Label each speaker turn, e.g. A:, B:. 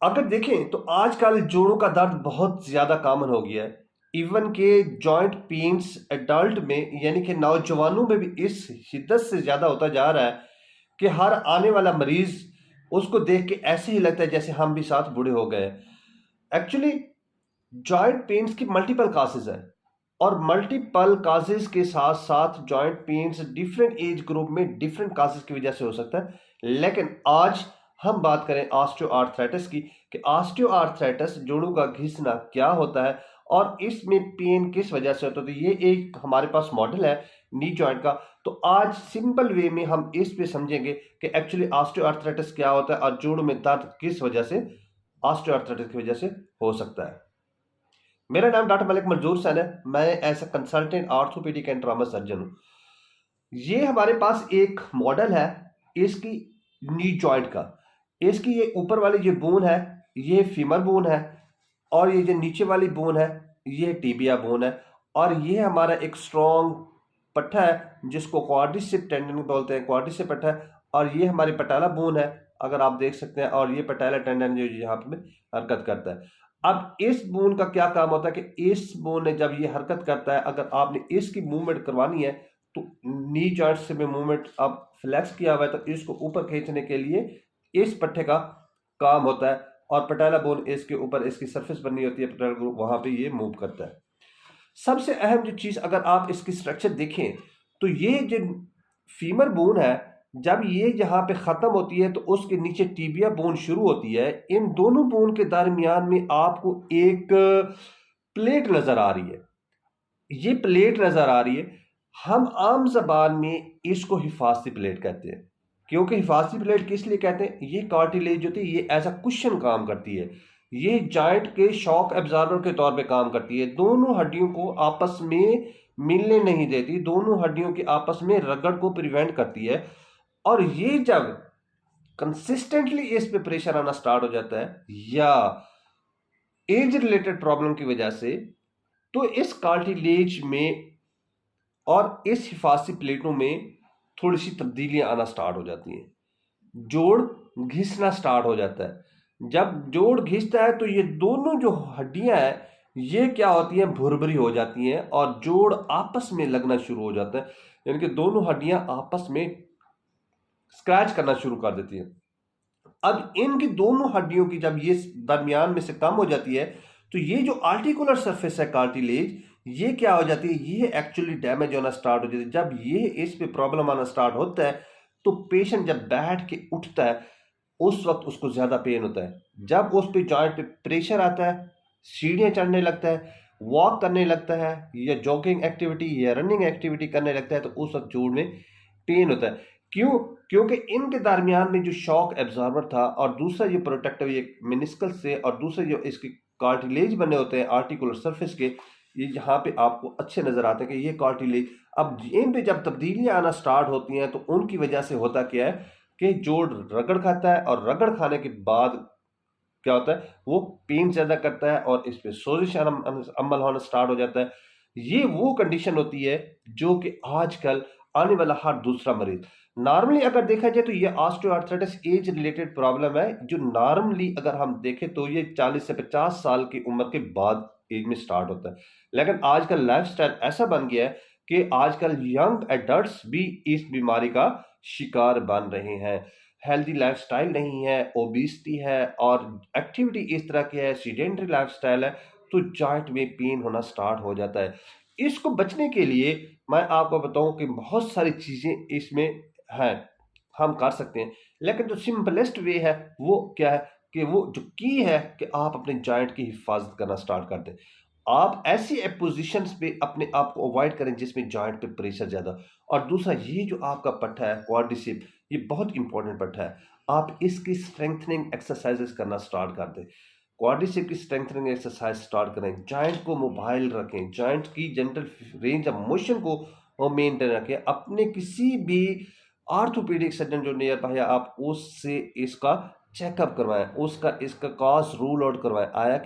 A: अगर देखें तो आजकल जोड़ों का दर्द बहुत ज़्यादा कॉमन हो गया है। इवन के जॉइंट पेन्स एडल्ट में यानी कि नौजवानों में भी इस शिद्दत से ज़्यादा होता जा रहा है कि हर आने वाला मरीज उसको देख के ऐसे ही लगता है जैसे हम भी साथ बूढ़े हो गए। एक्चुअली जॉइंट पेन्स की मल्टीपल काजेज है और मल्टीपल काजेज के साथ साथ joint pains different age group में डिफरेंट काजेज की वजह से हो सकता है। लेकिन आज हम बात करें ऑस्टियोआर्थराइटिस की कि ऑस्टियोआर्थराइटिस जोड़ों का घिसना क्या होता है और इसमें पेन किस वजह से होता है। तो ये एक हमारे पास मॉडल है नी जॉइंट का। तो आज सिंपल वे में हम इस पे समझेंगे कि एक्चुअली ऑस्टियोआर्थराइटिस क्या होता है और जोड़ों में दर्द किस वजह से ऑस्टियोआर्थराइटिस की वजह से हो सकता है। मेरा नाम डॉक्टर मलिक मंजूर सैन है। मैं as a consultant orthopaedic and trauma surgeon हूँ। ये हमारे पास एक मॉडल है इसकी नी जॉइंट का। इसकी ये ऊपर वाली जो बोन है ये फीमर बोन है और ये जो नीचे वाली बोन है ये टिबिया बोन है और ये हमारा एक स्ट्रॉन्ग पट्टा है जिसको क्वाड्रिसेप टेंडन बोलते हैं, क्वाड्रिसेप पट्टा है। और ये हमारी पटाला बोन है, अगर आप देख सकते हैं, और ये पटाला टेंडन जो यहाँ पे हरकत करता है। अब इस बोन का क्या काम होता है कि इस बोन ने जब ये हरकत करता है, अगर आपने इसकी मूवमेंट करवानी है तो नी जॉइंट से में मूवमेंट अब फ्लेक्स किया हुआ है तो इसको ऊपर खींचने के लिए इस पट्टे का काम होता है और पटाला बोन इसके ऊपर इसकी सरफेस बनी होती है, पटाला ग्रुप वहां पे ये मूव करता है। सबसे अहम जो चीज अगर आप इसकी स्ट्रक्चर देखें तो ये जो फीमर बोन है जब ये यहाँ पे खत्म होती है तो उसके नीचे टीबिया बोन शुरू होती है। इन दोनों बोन के दरमियान में आपको एक प्लेट नजर आ रही है। ये प्लेट नजर आ रही है, हम आम जबान में इसको हिफाजती प्लेट कहते हैं। क्योंकि हिफाजती प्लेट किस लिए कहते हैं, ये कार्टिलेज होती है, ये एज अ कुशन काम करती है। ये जॉइंट के शॉक एब्जॉर्बर के तौर पे काम करती है। दोनों हड्डियों को आपस में मिलने नहीं देती, दोनों हड्डियों के आपस में रगड़ को प्रिवेंट करती है। और ये जब कंसिस्टेंटली इस पे प्रेशर आना स्टार्ट हो जाता है या एज रिलेटेड प्रॉब्लम की वजह से, तो इस कार्टिलेज में और इस हिफाजती प्लेटों में थोड़ी सी तब्दीलियां आना स्टार्ट हो जाती हैं। जोड़ घिसना स्टार्ट हो जाता है। जब जोड़ घिसता है तो ये दोनों जो हड्डियां हैं ये क्या होती हैं, भुरभुरी हो जाती हैं और जोड़ आपस में लगना शुरू हो जाता है। यानी कि दोनों हड्डियां आपस में स्क्रैच करना शुरू कर देती हैं। अब इनकी दोनों हड्डियों की जब ये दरमियान में से कम हो जाती है तो ये जो आर्टिकुलर सरफेस है कार्टिलेज, ये क्या हो जाती है, ये एक्चुअली डैमेज होना स्टार्ट हो जाती है। जब ये इस पे प्रॉब्लम आना स्टार्ट होता है तो पेशेंट जब बैठ के उठता है उस वक्त उसको ज्यादा पेन होता है। जब उस पे जॉइंट पे प्रेशर आता है, सीढ़ियां चढ़ने लगता है, वॉक करने लगता है या जॉगिंग एक्टिविटी या रनिंग एक्टिविटी करने लगता है तो उस वक्त जोड़ में पेन होता है। क्यों? क्योंकि इनके दरमियान में जो शॉक एब्जॉर्बर था और दूसरा ये प्रोटेक्टिव ये मिनिस्कल से और दूसरे जो इसके कार्टिलेज बने होते हैं आर्टिकुलर सरफेस के, ये यहाँ पे आपको अच्छे नजर आते हैं कि ये कार्टिलेज अब इन पे जब तब्दीलियां आना स्टार्ट होती हैं तो उनकी वजह से होता क्या है कि जोड़ रगड़ खाता है और रगड़ खाने के बाद क्या होता है, वो पेन ज्यादा करता है और इस पे सोजिश अमल होना स्टार्ट हो जाता है। ये वो कंडीशन होती है जो कि आजकल आने वाला हर दूसरा मरीज, नॉर्मली अगर देखा जाए तो ये ऑस्टियोआर्थराइटिस एज रिलेटेड प्रॉब्लम है जो नॉर्मली अगर हम देखें तो ये 40 से 50 साल की उम्र के बाद एज में स्टार्ट होता है। लेकिन आजकल लाइफस्टाइल ऐसा बन गया है कि आजकल यंग एडल्ट्स भी इस बीमारी का शिकार बन रहे हैं। हेल्दी लाइफस्टाइल नहीं है, ओबेसिटी है और एक्टिविटी इस तरह की है, सीडेंटरी लाइफस्टाइल है, तो जॉइंट में पेन होना स्टार्ट हो जाता है। इसको बचने के लिए मैं आपको बताऊं कि बहुत सारी चीजें इसमें हैं, हम कर सकते हैं। लेकिन जो सिंपलेस्ट वे है वो क्या है कि वो जो की है कि आप अपने जॉइंट की हिफाजत करना स्टार्ट कर दें। आप ऐसी पोजीशंस पे अपने आप को अवॉइड करें जिसमें जॉइंट पे प्रेशर ज्यादा। और दूसरा ये जो आपका पट्टा है क्वाड्रिसेप, ये बहुत इंपॉर्टेंट पट्टा है, आप इसकी स्ट्रेंथनिंग एक्सरसाइजेस करना स्टार्ट कर दें। क्वाड्रिसेप की स्ट्रेंथनिंग एक्सरसाइज स्टार्ट करें, जॉइंट को मोबाइल रखें, जॉइंट की जनरल रेंज ऑफ मोशन को मेंटेन रखें। अपने किसी भी ऑर्थोपेडिक सर्जन जो नियर बाय है आप उससे इसका चेकअप करवाएं, उसका इसका कॉज रूल आउट करवाएं। आया